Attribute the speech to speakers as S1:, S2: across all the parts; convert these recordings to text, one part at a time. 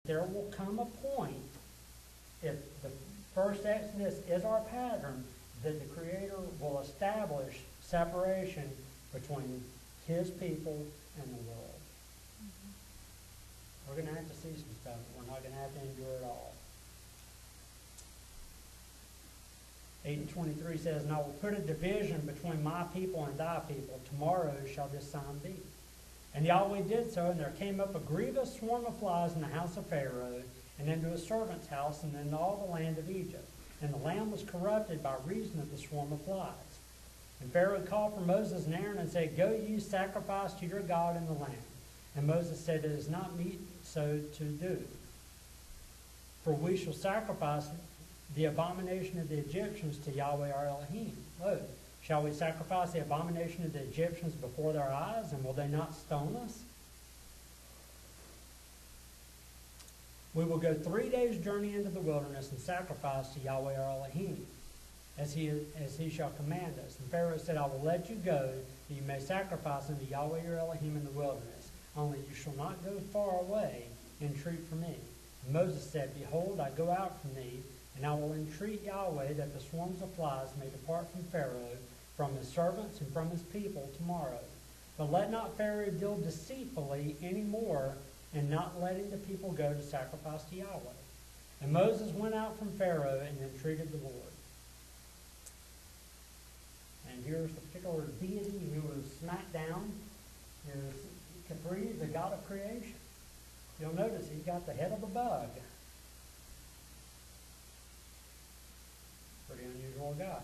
S1: There will come a point, if the first Exodus is our pattern, that the Creator will establish separation between His people and the world. We're going to have to see some stuff. We're not going to have to endure it all. 8:23 says, "And I will put a division between my people and thy people. Tomorrow shall this sign be." And Yahweh did so, and there came up a grievous swarm of flies in the house of Pharaoh, and into his servant's house, and in all the land of Egypt. And the land was corrupted by reason of the swarm of flies. And Pharaoh called for Moses and Aaron and said, "Go ye, sacrifice to your God in the land." And Moses said, "It is not meet so to do. For we shall sacrifice the abomination of the Egyptians to Yahweh our Elohim. Lo, shall we sacrifice the abomination of the Egyptians before their eyes, and will they not stone us? We will go 3 days' journey into the wilderness and sacrifice to Yahweh our Elohim, as he shall command us." And Pharaoh said, "I will let you go, that you may sacrifice unto Yahweh your Elohim in the wilderness. Only you shall not go far away, entreat for me." And Moses said, "Behold, I go out from thee, and I will entreat Yahweh that the swarms of flies may depart from Pharaoh, from his servants, and from his people tomorrow. But let not Pharaoh deal deceitfully any more, in not letting the people go to sacrifice to Yahweh." And Moses went out from Pharaoh and entreated the Lord. And here's the particular deity who was smacked down, is Capri, the God of creation. You'll notice he's got the head of a bug. Pretty unusual guy.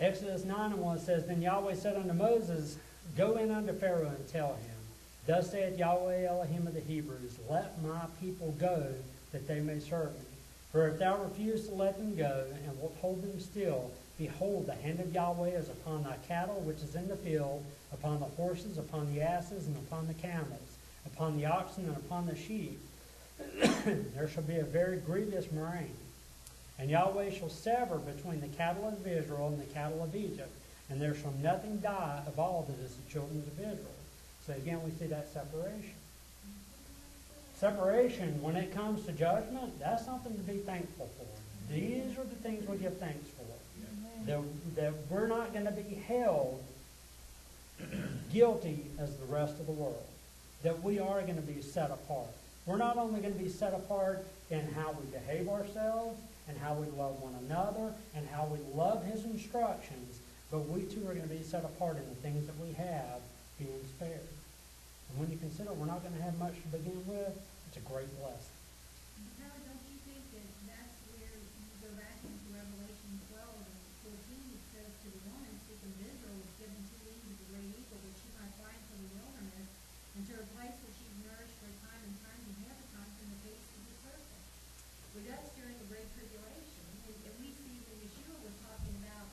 S1: Exodus 9:1 says, "Then Yahweh said unto Moses, Go in unto Pharaoh and tell him, Thus saith Yahweh Elohim of the Hebrews, Let my people go, that they may serve me. For if thou refuse to let them go, and wilt hold them still, behold, the hand of Yahweh is upon thy cattle which is in the field, upon the horses, upon the asses, and upon the camels, upon the oxen, and upon the sheep. There shall be a very grievous murrain. And Yahweh shall sever between the cattle of Israel and the cattle of Egypt, and there shall nothing die of all that is the children of Israel." So again, we see that separation. Separation, when it comes to judgment, that's something to be thankful for. These are the things we give thanks for. That we're not going to be held guilty as the rest of the world. That we are going to be set apart. We're not only going to be set apart in how we behave ourselves, and how we love one another, and how we love His instructions, but we too are going to be set apart in the things that we have being spared. And when you consider we're not going to have much to begin with, it's a great blessing.
S2: Now, don't you think that that's where you go back into Revelation 12 and 14, it says, "To the woman speaking of Israel was given 2 wings of the great eagle, that she might fly into the wilderness, and to her place where she's nourished for a time and times and half a time from the face of the serpent." Well, that's during the Great Tribulation. And we see that Yeshua was talking about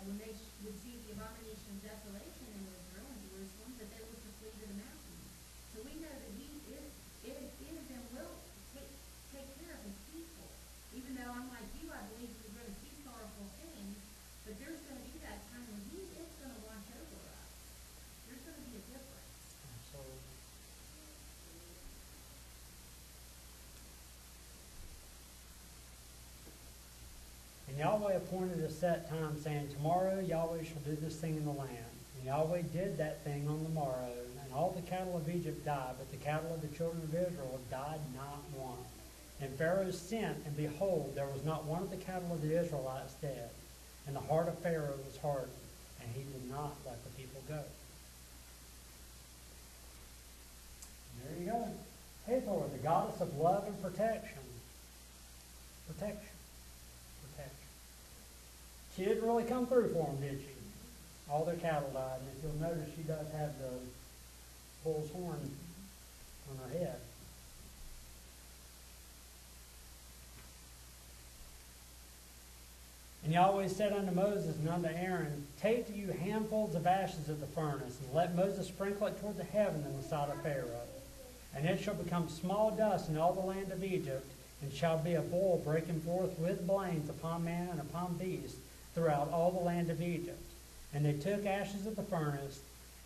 S2: when they would see the abomination of desolation in Israel and Jerusalem, that they were to flee to the mountains. So we know that He is and will take care of His people. Even though I'm like you, I believe we're going to see sorrowful things, but there's going to be that time when He is going to watch over us. There's going to be a difference.
S1: Absolutely. And Yahweh appointed a set time, saying, "Tomorrow Yahweh shall do this thing in the land." And Yahweh did that thing on the morrow, and all the cattle of Egypt died, but the cattle of the children of Israel died not one. And Pharaoh sent, and behold, there was not one of the cattle of the Israelites dead. And the heart of Pharaoh was hardened, and he did not let the people go. And there you go. Hathor, the goddess of love and protection. Protection. She didn't really come through for them, did she? All their cattle died, and if you'll notice, she does have the bull's horn on her head. And Yahweh said unto Moses and unto Aaron, Take to you handfuls of ashes of the furnace, and let Moses sprinkle it toward the heaven in the sight of Pharaoh. And it shall become small dust in all the land of Egypt, and shall be a boil breaking forth with blains upon man and upon beast throughout all the land of Egypt. And they took ashes of the furnace,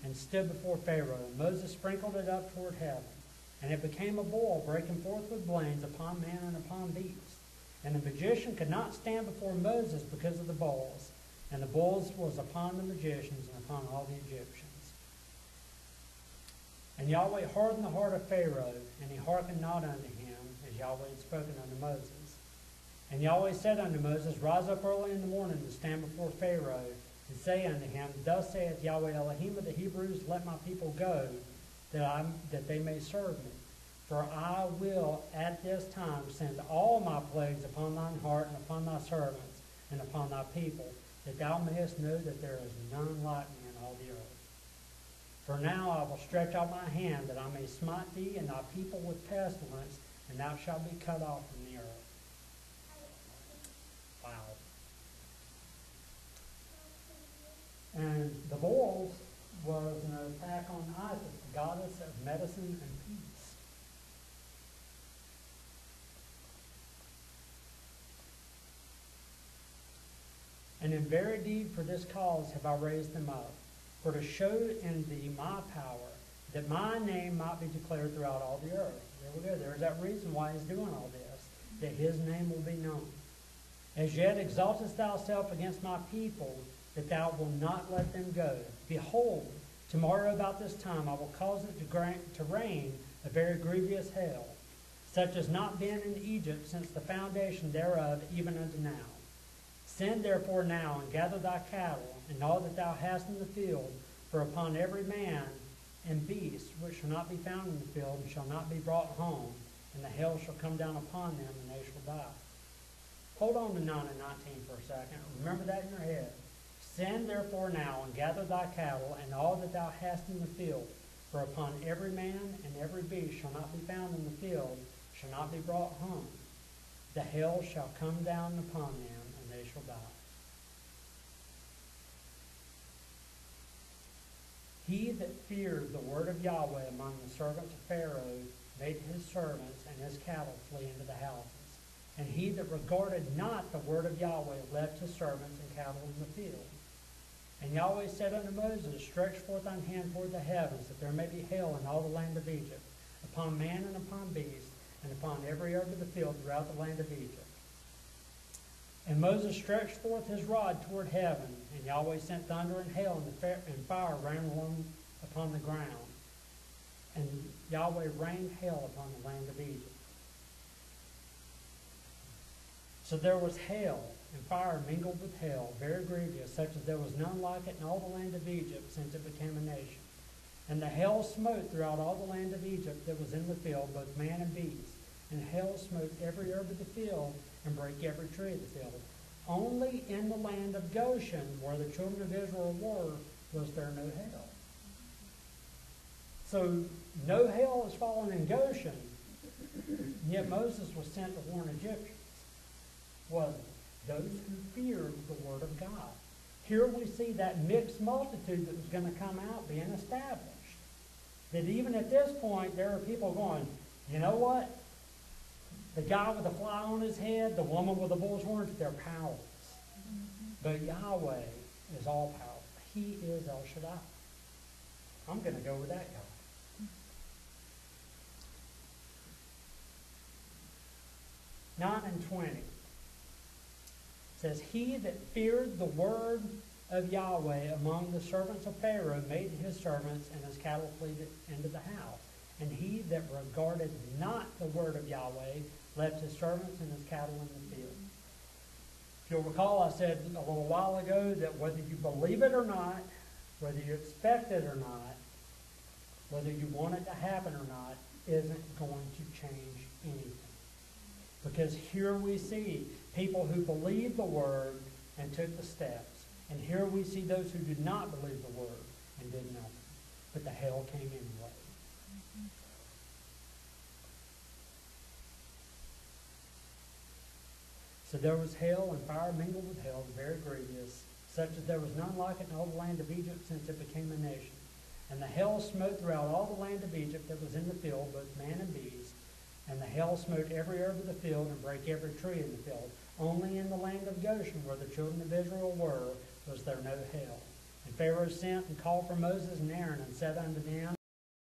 S1: and stood before Pharaoh. And Moses sprinkled it up toward heaven. And it became a boil, breaking forth with blains upon man and upon beast. And the magician could not stand before Moses because of the boils. And the boils was upon the magicians and upon all the Egyptians. And Yahweh hardened the heart of Pharaoh, and he hearkened not unto him, as Yahweh had spoken unto Moses. And Yahweh said unto Moses, Rise up early in the morning to stand before Pharaoh, and say unto him, Thus saith Yahweh Elohim of the Hebrews, Let my people go, that they may serve me. For I will at this time send all my plagues upon thine heart, and upon thy servants, and upon thy people, that thou mayest know that there is none like me in all the earth. For now I will stretch out my hand, that I may smite thee and thy people with pestilence, and thou shalt be cut off from the earth. Wow. And the boils was an attack on Isis, the goddess of medicine and peace. And in very deed for this cause have I raised them up, for to show in thee my power, that my name might be declared throughout all the earth. There we go. There's that reason why he's doing all this, that his name will be known. As yet exaltest thyself against my people, that thou wilt not let them go. Behold, tomorrow about this time I will cause it to rain a very grievous hail, such as not been in Egypt since the foundation thereof even unto now. Send therefore now, and gather thy cattle, and all that thou hast in the field, for upon every man and beast which shall not be found in the field shall not be brought home, and the hail shall come down upon them, and they shall die. Hold on to 9 and 19 for a second. Remember that in your head. Send therefore now, and gather thy cattle, and all that thou hast in the field, for upon every man and every beast shall not be found in the field, shall not be brought home. The hail shall come down upon them, and they shall die. He that feared the word of Yahweh among the servants of Pharaoh made his servants and his cattle flee into the houses. And he that regarded not the word of Yahweh left his servants and cattle in the field. And Yahweh said unto Moses, Stretch forth thine hand toward the heavens, that there may be hail in all the land of Egypt, upon man and upon beast, and upon every herb of the field throughout the land of Egypt. And Moses stretched forth his rod toward heaven, and Yahweh sent thunder and hail, and fire ran along upon the ground. And Yahweh rained hail upon the land of Egypt. So there was hail, and fire mingled with hail, very grievous, such as there was none like it in all the land of Egypt since it became a nation. And the hail smote throughout all the land of Egypt that was in the field, both man and beast. And hail smote every herb of the field, and brake every tree of the field. Only in the land of Goshen, where the children of Israel were, was there no hail. So no hail is fallen in Goshen, yet Moses was sent to warn Egyptians. Wasn't those who feared the word of God. Here we see that mixed multitude that was going to come out being established. That even at this point, there are people going, you know what? The guy with the fly on his head, the woman with the bull's horns, they're powerless. But Yahweh is all powerful. He is El Shaddai. I'm going to go with that guy. 9 and 20. It says, He that feared the word of Yahweh among the servants of Pharaoh made his servants and his cattle flee into the house. And he that regarded not the word of Yahweh left his servants and his cattle in the field. If you'll recall, I said a little while ago that whether you believe it or not, whether you expect it or not, whether you want it to happen or not, isn't going to change anything. Because here we see people who believed the word and took the steps. And here we see those who did not believe the word and did nothing. But the hail came anyway. So there was hail, and fire mingled with hail, very grievous, such as there was none like it in all the land of Egypt since it became a nation. And the hail smote throughout all the land of Egypt that was in the field, both man and beast. And the hail smote every herb of the field, and brake every tree in the field. Only in the land of Goshen, where the children of Israel were, was there no hail. And Pharaoh sent and called for Moses and Aaron, and said unto them,